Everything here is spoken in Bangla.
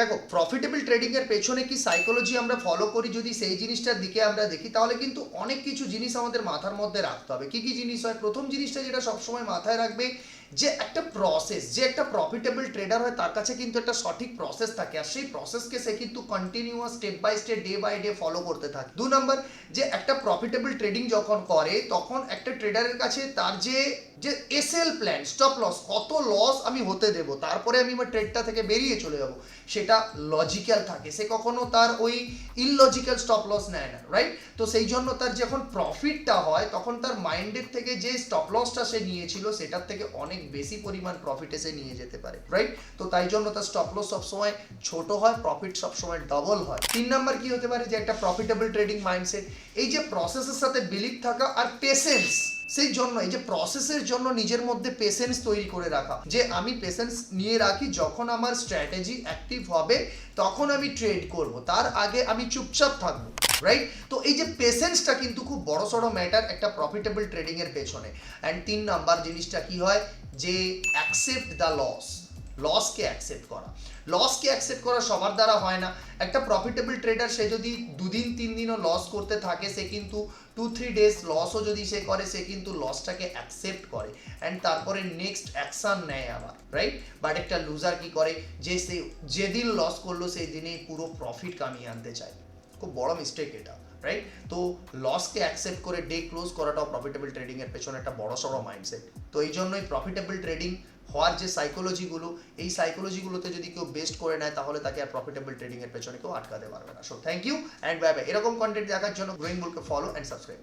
দেখো প্রফিটেবল ট্রেডিং এর পেছনে কি সাইকোলজি আমরা ফলো করি, যদি সেই জিনিসটার দিকে আমরা দেখি তাহলে কিন্তু অনেক কিছু জিনিস আমাদের মাথার মধ্যে রাখতে হবে। কি কি জিনিস হয়? প্রথম জিনিসটা যেটা সবসময় মাথায় রাখবে, যে একটা প্রসেস, যে একটা প্রফিটেবল ট্রেডার হয় তার কাছে কিন্তু একটা সঠিক প্রসেস থাকে, আর সেই প্রসেসকে সে কিন্তু continuous step by step day by day follow করতে থাকে। 2 নাম্বার, যে একটা প্রফিটেবল ট্রেডিং যখন করে তখন একটা ট্রেডারের কাছে তার যে যে এসএল প্ল্যান, স্টপ লস, কত লস আমি হতে দেব তারপরে আমি আমার ট্রেডটা থেকে বেরিয়ে চলে যাব, সেটা লজিক্যাল থাকে। সে কখনো তার ওই ইললজিক্যাল স্টপ লস নেয় না, রাইট? তো সেই জন্য তার যখন প্রফিটটা হয় তখন তার মাইন্ডের থেকে যে স্টপ লসটা সে নিয়েছিল সেটার থেকে অনেক বেশি পরিমাণ প্রফিট এসে নিয়ে যেতে পারে, রাইট? তো তাই জন্য তার স্টপ লস সবসময় ছোট হয়, প্রফিট সবসময় ডবল হয়। 3 নাম্বার কি হতে পারে, যে একটা প্রফিটেবল ট্রেডিং মাইন্ডসেট, এই যে প্রসেসের সাথে বিলিভ থাকা আর পেশেন্স। সেই জন্য এই যে প্রসেসের জন্য নিজের মধ্যে পেশেন্স তৈরি করে রাখা, যে আমি পেশেন্স নিয়ে রাখি, যখন আমার স্ট্র্যাটেজি অ্যাক্টিভ হবে তখন আমি ট্রেড করব, তার আগে আমি চুপচাপ থাকবো, রাইট? তো এই যে পেশেন্সটা কিন্তু খুব বড় সড়ো ম্যাটার একটা প্রফিটেবল ট্রেডিং এর পেছনে। অ্যান্ড 3 নাম্বার জিনিসটা কি হয়, যে অ্যাকসেপ্ট দ্য লস, লসকে অ্যাকসেপ্ট করা। লসকে অ্যাকসেপ্ট করা সবার দ্বারা হয় না। একটা প্রফিটেবল ট্রেডার সে যদি 2 দিন 3 দিনও লস করতে থাকে, সে কিন্তু 2-3 ডেজ লসও যদি সে করে, সে কিন্তু লসটাকে অ্যাকসেপ্ট করে অ্যান্ড তারপরে নেক্সট অ্যাকশন নেয় আবার, রাইট? বাট একটা লুজার কি করে, যে সে যেদিন লস করলো সেই দিনেই পুরো প্রফিট কামিয়ে আনতে চায়। খুব বড় মিস্টেক এটা, রাইট? তো লসকে অ্যাকসেপ্ট করে ডে ক্লোজ করাটাও প্রফিটেবল ট্রেডিং এর পেছনে একটা বড় সড়ো মাইন্ডসেট। তো এই জন্যই প্রফিটেবল ট্রেডিং হওয়ার যে সাইকোলজিগুলো, এই সাইকোলজিগুলোতে যদি কেউ বেস্ট করে নেয় তাহলে তাকে আর প্রফিটেবল ট্রেডিং এর পেছনে কেউ আটকাতে পারবে না। So thank you and bye bye. এরকম কন্টেন্ট দেখার জন্য গ্রোয়িং বুলকে ফলো অ্যান্ড সাবস্ক্রাইব।